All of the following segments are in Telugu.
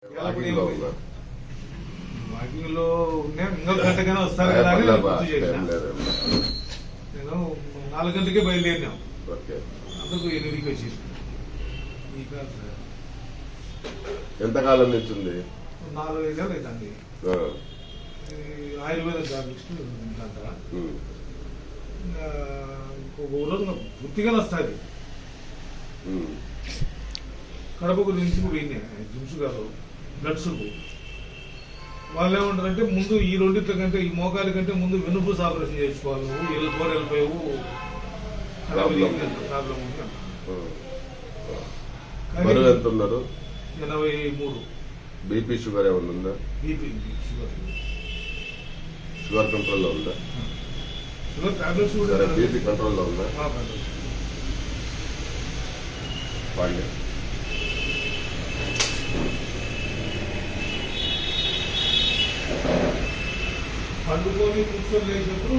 వాకింగ్ లో ఇంకా గంటగానే వస్తారు కదా అని గుర్తు చేసిన. నేను 4 గంటలకే బయలుదేరినాం, అందుకు 8కి వచ్చేసిన. ఎంతకాలం నుంచి ఉంది? 4-5 ఏళ్ళు అవుతుంది. ఆయుర్వేద డాక్టర్ ఇంకొక రోజు పూర్తిగానే వస్తుంది. కడపకు జిమ్స్కు పోయినా, జిమ్స్ కాదు బ్లడ్ సూపు. వాళ్ళు ఏమంటారంటే ముందు ఈ రెండింటి కంటే, ఈ మోకాల కంటే ముందు వెన్నుపూస ఆపరేషన్ చేసుకోవాలి, నువ్వు వెళ్ళిపోయావు ప్రాబ్లం ఉంది. 83. బీపీ షుగర్ ఏమన్నా ఉందా? బీపీ షుగర్ కంట్రోల్లో ఉందా? షుగర్ టాబ్లెట్స్ కూడా. బీపీ కంట్రోల్లో ఉందా? వాడి పండుకొని కూర్చొని లేచినప్పుడు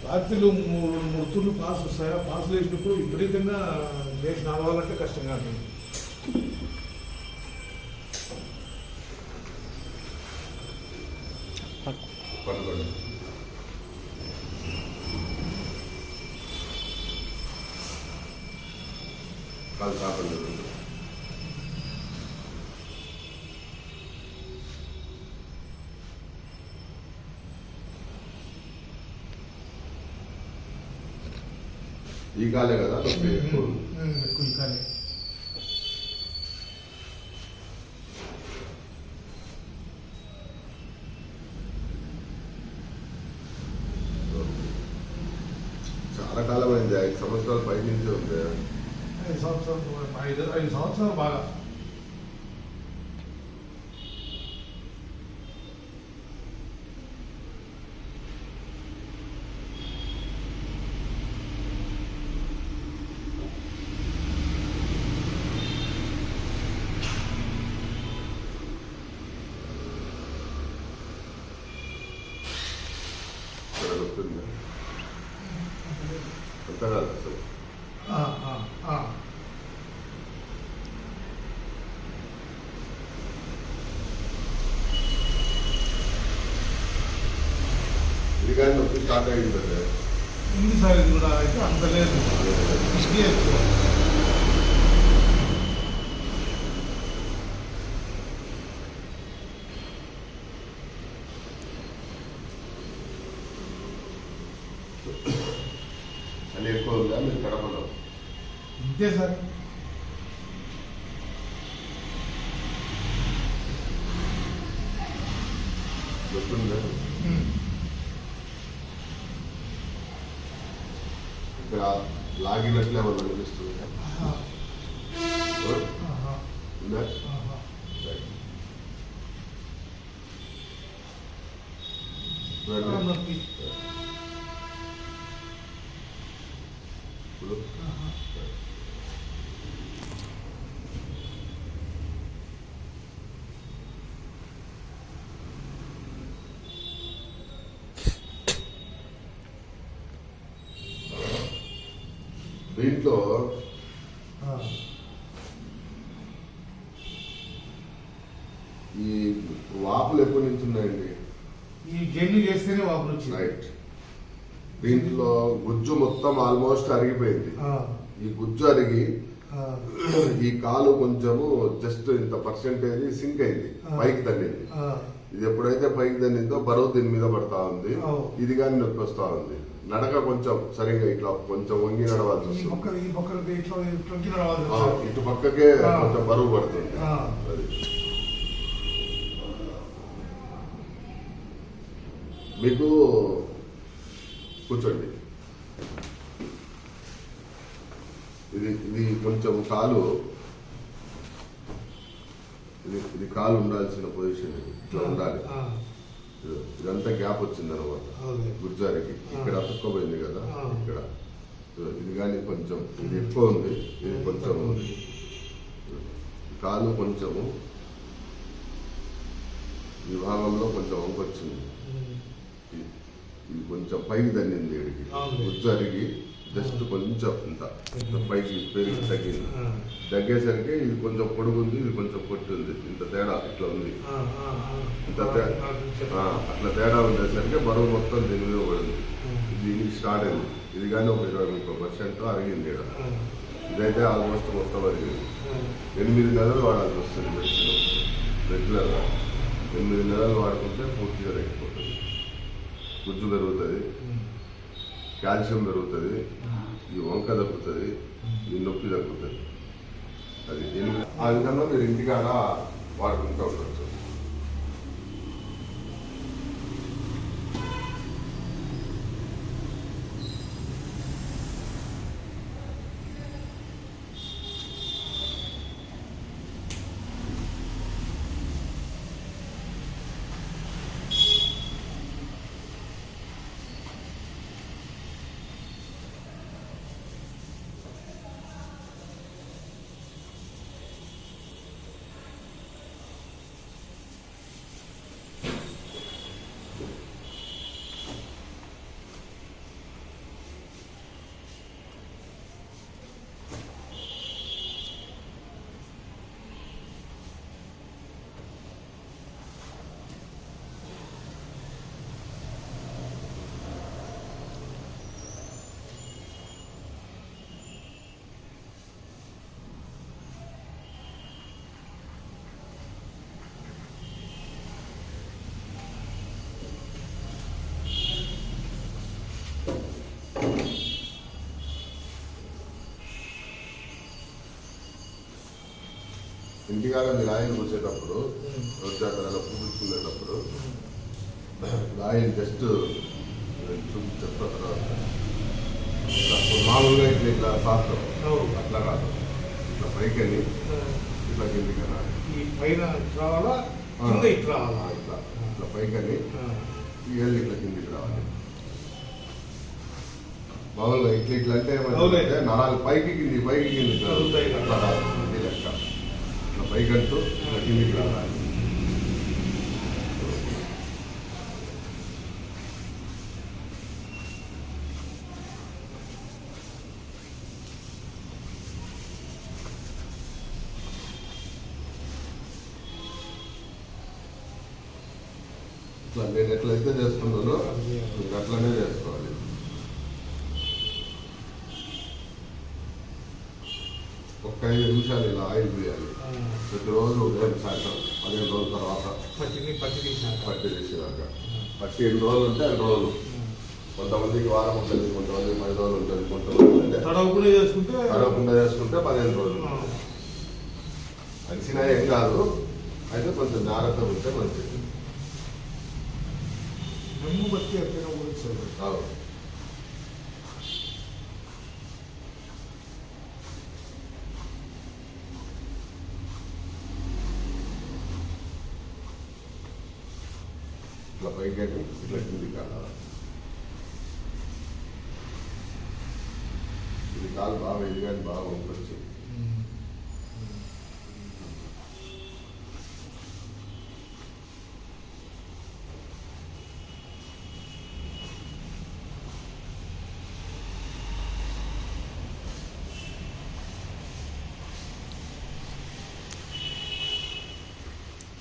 రాత్రిలో 3 తుళ్ళు పాస్ వస్తాయా? పాసులు వేసినప్పుడు విపరీతంగా లేచి నడవాలంటే కష్టంగా ఉంటుంది. కాలు కాపండి. ఈ కాలే కదా ఎక్కువ ఈ కాలే. చాలా కాలం అయింది, 5 సంవత్సరాల పై నుంచి ఉంది. 5 సంవత్సరాలు బాగా. అంత కాదు అసలు. ఇది కానీ నొప్పి స్టార్ట్ అయ్యింది కదా ఉంది సార్. ఇది కూడా అయితే అంత లేదు, ఎక్కువ. అని ఎక్కువ ఉందా మీరు కడపలో? ఇంతే సార్. నొప్పిందా? ఇక్కడ లాగినట్లు ఏమన్నా అనిపిస్తుంది? దీంట్లో ఈ వాపులు ఎప్పటి నుంచి ఉన్నాయండి? ఈ జర్నీ చేస్తేనే వాపులు వచ్చింది. రైట్. దీంట్లో గుజ్జు మొత్తం ఆల్మోస్ట్ అరిగిపోయింది. ఈ గుజ్జు అరిగి ఈ కాలు కొంచెము జస్ట్ ఇంత పర్సెంటేజ్ సింక్ అయింది, పైకి తన్నింది. ఇది ఎప్పుడైతే పైకి తన్నిందో బరువు దీని మీద పడతా ఉంది, ఇది కానీ నొప్పి వస్తా ఉంది. నడక కొంచెం సరిగ్గా ఇట్లా కొంచెం వంగి నడవాల్సి వస్తుంది. ఇటు పక్కకే కొంచెం బరువు పడుతుంది. అది మీకు కూర్చోండి. ఇది కొంచెం కాలు, ఇది కాలు ఉండాల్సిన పొజిషన్, ఇట్లా ఉండాలి. ఇదంతా గ్యాప్ వచ్చింది అనమాట గుజ్జారికి. ఇక్కడ అతుక్కోపోయింది కదా ఇక్కడ. ఇది కానీ కొంచెం ఇది ఎక్కువ ఉంది, ఇది కొంచెం ఉంది. కాలు కొంచెము ఈ భాగంలో కొంచెం వంకొచ్చింది, ఇది కొంచెం పైకి తగ్గింది, వీడికి గుజ్జు అరిగి జస్ట్ కొంచెం ఇంత పైకి పెరిగి తగ్గింది. తగ్గేసరికి ఇది కొంచెం పొడుగుంది, ఇది కొంచెం పొట్టింది, ఇంత తేడా ఇట్లా ఉంది. ఇంత అట్లా తేడా ఉండేసరికి బరువు మొత్తం దీని మీద పడింది. దీనికి స్టార్ట్ అయింది. ఇది కానీ ఒక 20-30% అరిగింది ఇక్కడ. ఇదైతే ఆల్మోస్ట్ మొత్తం అరిగింది. 8 నెలలు వాడాల్సి వస్తుంది మెడిసిన్ రెగ్యులర్గా. 8 నెలలు వాడుకుంటే పూర్తిగా తగ్గిపోతుంది. గుజ్జు పెరుగుతుంది, కాల్షియం పెరుగుతుంది, ఈ వంక తగ్గుతుంది, ఈ నొప్పి తగ్గుతుంది. అది ఆ విధంగా మీరు ఇంటికాడ వాడుకుంటూ ఉండొచ్చు. ఇంటికాడ మీరు ఆయిల్ పోసేటప్పుడు రోజు పూజించుకునేటప్పుడు ఆయిల్ జస్ట్ చెప్తా తర్వాత మామూలుగా ఇట్లా ఇట్లా సాత్రం అట్లా కాదు, ఇట్లా పైకి ఇట్లా కిందికి ఈ పైన రావాలా ఇట్లా ఇట్లా ఇట్లా పైకి ఈ ఏళ్ళు ఇట్లా కిందికి రావాలి. మామూలుగా ఇట్లా ఇట్లా అంటే ఏమంటే నరాలు పైకి కింది అట్లా రాదు. ఇది లెక్క ఇట్లా పైకంటూ ఇట్లా కిందికి రావాలి. నేను ఎట్లయితే చేస్తున్నానో మీకు అట్లనే చేసుకోవాలి. ఒక 5 నిమిషాలు ఇలా ఆయిల్ వేయాలి ప్రతిరోజు ఉదయం సాయంత్రం 15 రోజుల తర్వాత పట్టి తీసేదాకా. పట్టి ఎన్ని రోజులు ఉంటే 2 రోజులు. కొంతమందికి వారం ఉంటుంది, కొంతమందికి 10 రోజులు ఉంటుంది, కొంతమంది తడవకుండా చేసుకుంటే 15 రోజులు. అరిసినా ఏం కాదు, అయితే కొంచెం జాగ్రత్తగా ఉంటే మంచిది. నమ్ము బట్టి అక్కడ ఇట్లా పైకి ఇట్లా కింది కాదు. ఇది కాలు బాగా ఇది కానీ బాగా వంకొచ్చు.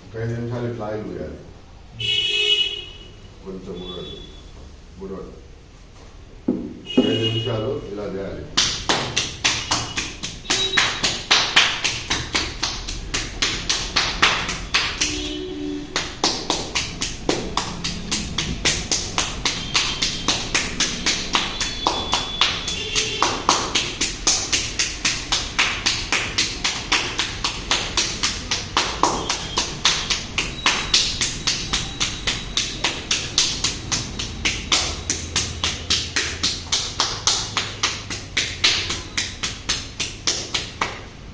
ఒక 5 నిమిషాలు ఇట్లా ఆయిల్ పోయాలి. కొంచెం ముడవడు 5 నిమిషాలు ఇలా చేయాలి.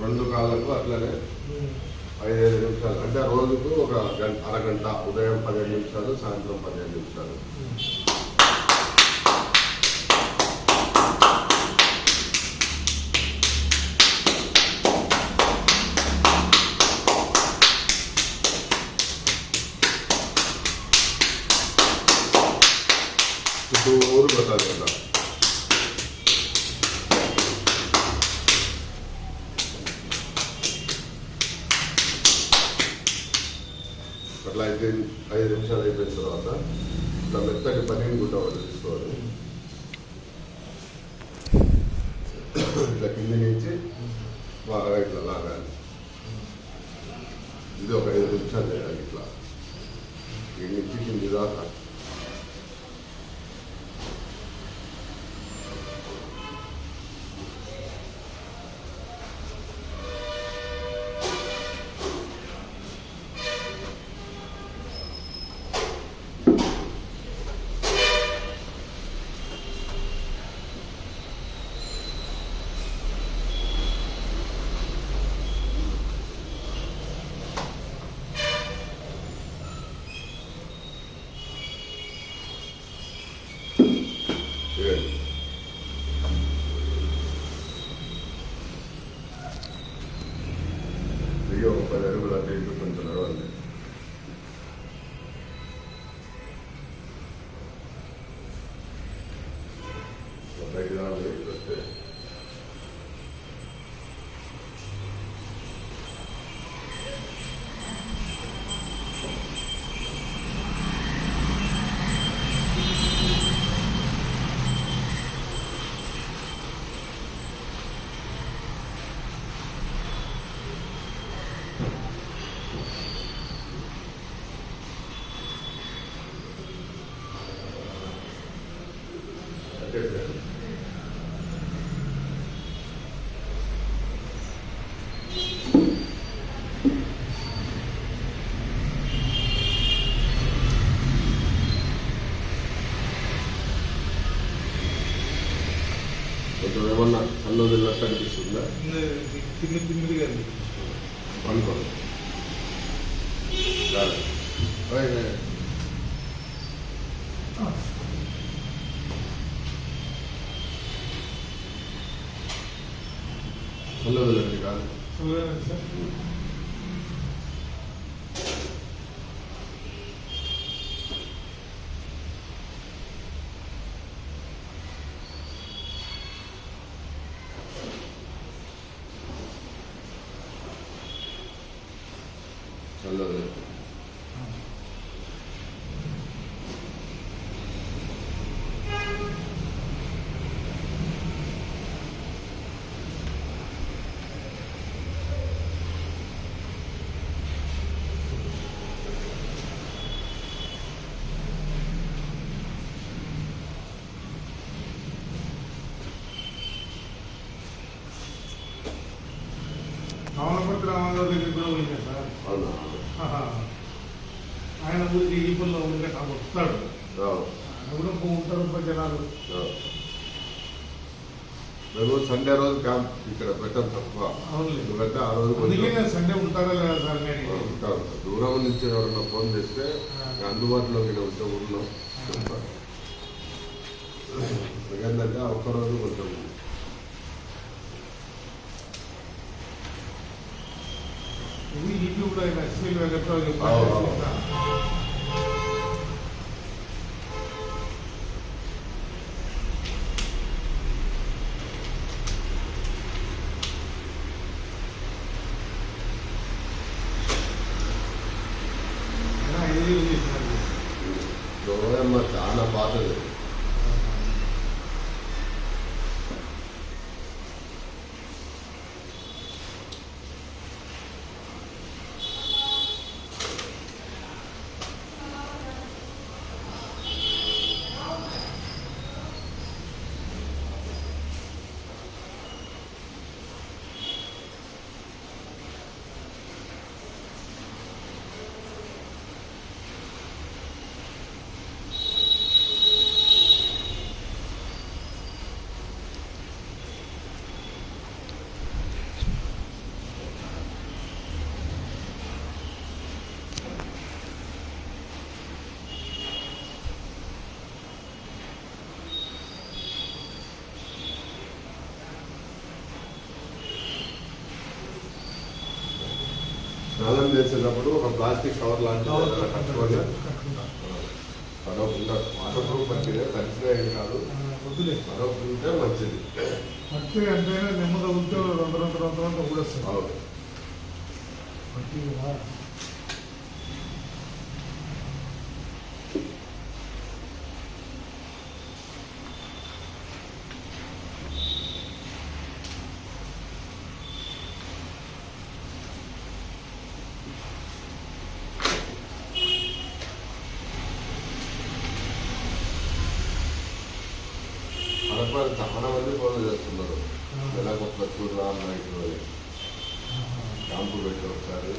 రెండు కాళ్ళకు అట్లనే 5-5 నిమిషాలు, అంటే రోజుకు ఒక అరగంట. ఉదయం 15 నిమిషాలు, సాయంత్రం 15 నిమిషాలు. చుట్టూరు పెట్టాలి కదా. అట్లా 5 నిమిషాలు అయిపోయిన తర్వాత ఇట్లా మెత్తటి పన్నీర్ గుడ్డ ఒకటి తీసుకోవాలి. ఇట్లా కింది నుంచి బాగా ఇట్లా లాగాలి. ఇది ఒక 5 నిమిషాలు చేయాలి. ఇట్లా కింది నుంచి కింది దాకా చేయండి. ఇది ఒక 10 అడుగులు అటు ఇటు కొంచెం నడవండి. ఒక 5 దాకా వస్తే కొంచెం ఏమన్నా అన్నం తిన్నట్టు అనిపిస్తుందా? తిమ్మిదిగా అనుకోండి. చల్లదండి కాదు. చల్లదు. రావణపతి రామారావు దగ్గర కూడా పోయింది సార్. అవునా? ఆయన ఊరికి ఈ పనిలో ఉంటే నాకు వస్తాడు. ఆయన కూడా ఉంటారు జనాలు. మేము సండే రోజు క్యాంప్ ఇక్కడ పెట్టాం తక్కువ. అవును, ఎందుకంటే ఆ రోజు సండే ఉంటారా లేదా సార్? ఉంటారు. దూరం నుంచి ఎవరైనా ఫోన్ చేస్తే అందుబాటులో ఉంటే ఊళ్ళో చెప్తారు. ఏంటంటే ఒక్కరోజు కొంచెం ఇది యూట్యూబ్ లో ఎస్ఎల్ వెంకట్రావు చాలా పాతది. స్నానం చేసేటప్పుడు ఒక ప్లాస్టిక్ కవర్ లాంటిది కట్టుకొని తడవకుండా వాటర్ ప్రూఫ్ మంచిదే, తడిసినా ఏం కాదు. వద్దులే, తడవకుంటే మంచిది. మట్టి అంటే నెమ్మది ఉంటే రొంత ఊడేస్తుంది. అవును. మట్టి అడపాలి చాలా మంది ఫోన్లు చేస్తున్నారు. నెలకు 1 లక్ష రామ్ నాయకులు క్యాంపు పెట్టి ఒకసారి